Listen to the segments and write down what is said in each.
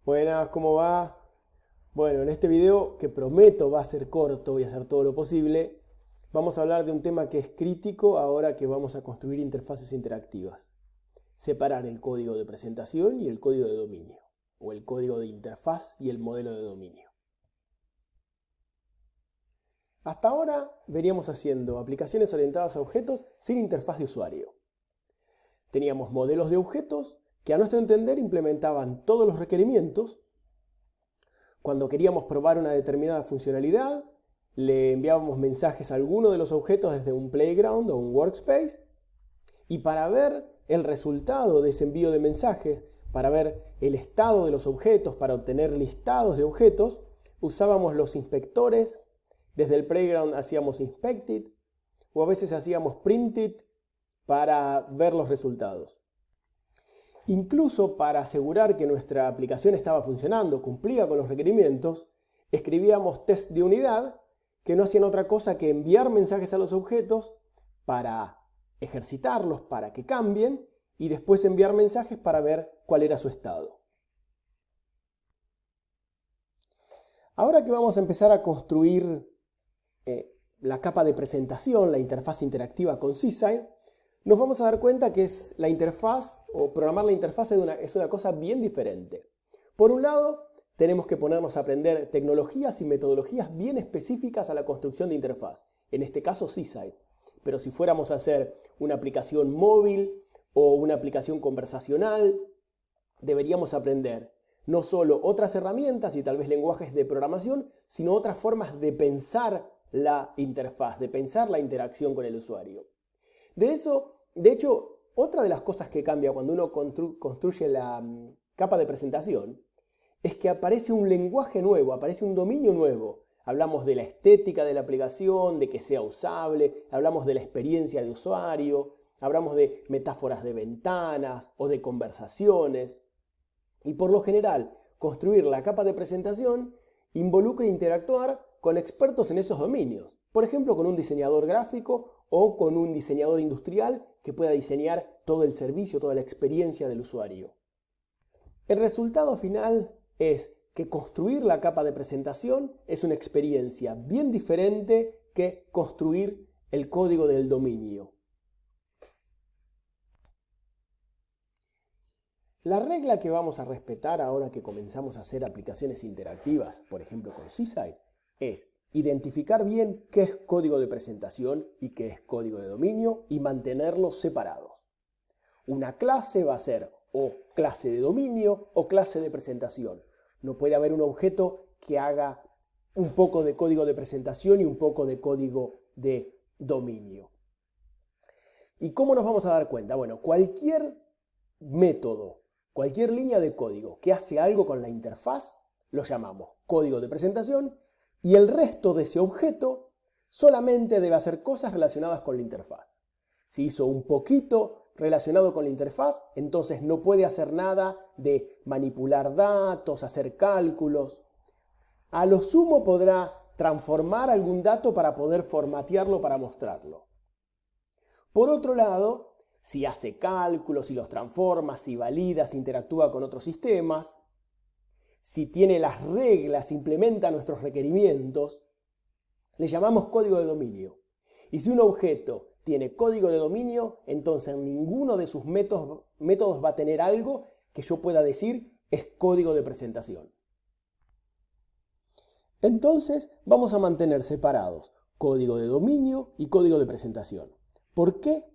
Buenas, ¿cómo va? Bueno, en este video, que prometo va a ser corto, voy a hacer todo lo posible, vamos a hablar de un tema que es crítico ahora que vamos a construir interfaces interactivas. Separar el código de presentación y el código de dominio, o el código de interfaz y el modelo de dominio. Hasta ahora veníamos haciendo aplicaciones orientadas a objetos sin interfaz de usuario. Teníamos modelos de objetos que a nuestro entender implementaban todos los requerimientos. Cuando queríamos probar una determinada funcionalidad, le enviábamos mensajes a alguno de los objetos desde un playground o un workspace. Y para ver el resultado de ese envío de mensajes, para ver el estado de los objetos, para obtener listados de objetos, usábamos los inspectores. Desde el playground hacíamos inspected o a veces hacíamos printed para ver los resultados. Incluso para asegurar que nuestra aplicación estaba funcionando, cumplía con los requerimientos, escribíamos test de unidad que no hacían otra cosa que enviar mensajes a los objetos para ejercitarlos, para que cambien, y después enviar mensajes para ver cuál era su estado. Ahora que vamos a empezar a construir la capa de presentación, la interfaz interactiva con Seaside, nos vamos a dar cuenta que la interfaz, o programar la interfaz es una cosa bien diferente. Por un lado, tenemos que ponernos a aprender tecnologías y metodologías bien específicas a la construcción de interfaz. En este caso, Seaside. Pero si fuéramos a hacer una aplicación móvil o una aplicación conversacional, deberíamos aprender no solo otras herramientas y tal vez lenguajes de programación, sino otras formas de pensar la interfaz, de pensar la interacción con el usuario. De hecho, otra de las cosas que cambia cuando uno construye la capa de presentación es que aparece un lenguaje nuevo, aparece un dominio nuevo. Hablamos de la estética de la aplicación, de que sea usable, hablamos de la experiencia de usuario, hablamos de metáforas de ventanas o de conversaciones. Y por lo general, construir la capa de presentación involucra interactuar con expertos en esos dominios. Por ejemplo, con un diseñador gráfico o con un diseñador industrial que pueda diseñar todo el servicio, toda la experiencia del usuario. El resultado final es que construir la capa de presentación es una experiencia bien diferente que construir el código del dominio. La regla que vamos a respetar ahora que comenzamos a hacer aplicaciones interactivas, por ejemplo con Seaside, es identificar bien qué es código de presentación y qué es código de dominio y mantenerlos separados. Una clase va a ser o clase de dominio o clase de presentación. No puede haber un objeto que haga un poco de código de presentación y un poco de código de dominio. ¿Y cómo nos vamos a dar cuenta? Bueno, cualquier método, cualquier línea de código que hace algo con la interfaz, lo llamamos código de presentación. Y el resto de ese objeto solamente debe hacer cosas relacionadas con la interfaz. Si hizo un poquito relacionado con la interfaz, entonces no puede hacer nada de manipular datos, hacer cálculos. A lo sumo podrá transformar algún dato para poder formatearlo para mostrarlo. Por otro lado, si hace cálculos, si los transforma, si valida, si interactúa con otros sistemas, si tiene las reglas, implementa nuestros requerimientos, le llamamos código de dominio. Y si un objeto tiene código de dominio, entonces ninguno de sus métodos va a tener algo que yo pueda decir es código de presentación. Entonces vamos a mantener separados código de dominio y código de presentación. ¿Por qué?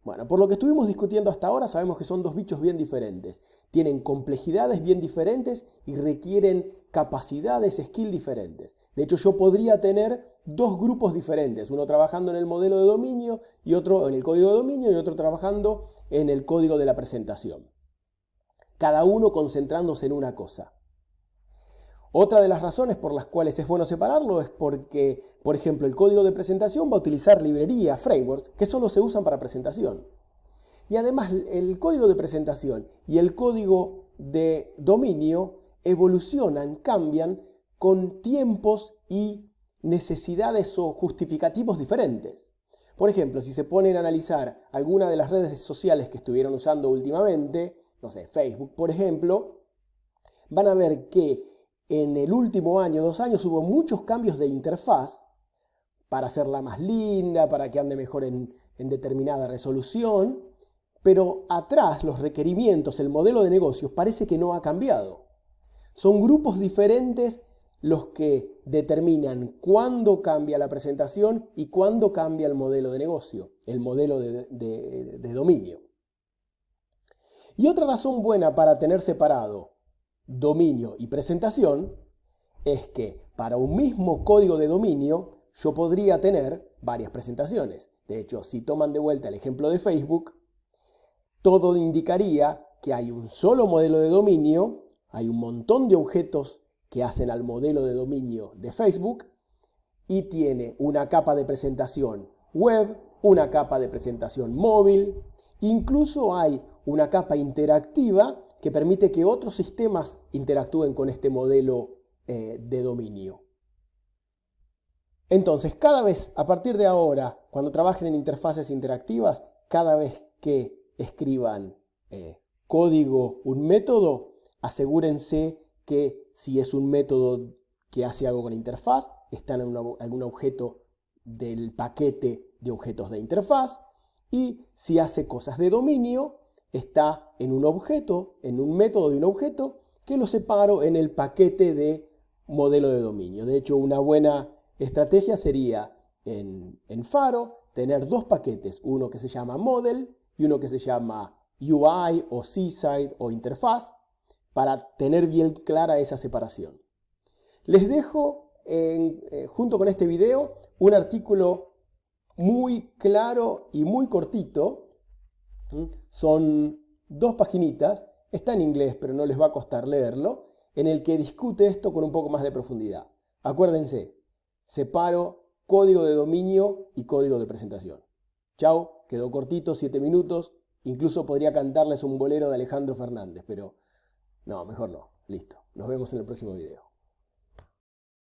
Bueno, por lo que estuvimos discutiendo hasta ahora, sabemos que son dos bichos bien diferentes. Tienen complejidades bien diferentes y requieren capacidades, skills diferentes. De hecho, yo podría tener dos grupos diferentes, uno trabajando en el modelo de dominio y otro en el código de dominio y otro trabajando en el código de la presentación. Cada uno concentrándose en una cosa. Otra de las razones por las cuales es bueno separarlo es porque, por ejemplo, el código de presentación va a utilizar librerías, frameworks, que solo se usan para presentación. Y además el código de presentación y el código de dominio evolucionan, cambian con tiempos y necesidades o justificativos diferentes. Por ejemplo, si se ponen a analizar alguna de las redes sociales que estuvieron usando últimamente, no sé, Facebook, por ejemplo, van a ver que en el último año, 2 años, hubo muchos cambios de interfaz para hacerla más linda, para que ande mejor en determinada resolución, pero atrás los requerimientos, el modelo de negocios parece que no ha cambiado. Son grupos diferentes los que determinan cuándo cambia la presentación y cuándo cambia el modelo de negocio, el modelo de dominio. Y otra razón buena para tener separado dominio y presentación es que para un mismo código de dominio yo podría tener varias presentaciones. De hecho, si toman de vuelta el ejemplo de Facebook, todo indicaría que hay un solo modelo de dominio, hay un montón de objetos que hacen al modelo de dominio de Facebook y tiene una capa de presentación web, una capa de presentación móvil, incluso hay una capa interactiva que permite que otros sistemas interactúen con este modelo de dominio. Entonces, cada vez, a partir de ahora, cuando trabajen en interfaces interactivas, cada vez que escriban código, un método, asegúrense que si es un método que hace algo con interfaz, está en algún objeto del paquete de objetos de interfaz, y si hace cosas de dominio, está en un objeto, en un método de un objeto, que lo separo en el paquete de modelo de dominio. De hecho, una buena estrategia sería en Faro tener 2 paquetes, uno que se llama model y uno que se llama UI o Seaside o interfaz, para tener bien clara esa separación. Les dejo junto con este video un artículo muy claro y muy cortito. Son 2 paginitas, está en inglés pero no les va a costar leerlo, en el que discute esto con un poco más de profundidad. Acuérdense, separo código de dominio y código de presentación. Chao, quedó cortito, 7 minutos, incluso podría cantarles un bolero de Alejandro Fernández, pero no, mejor no. Listo, nos vemos en el próximo video.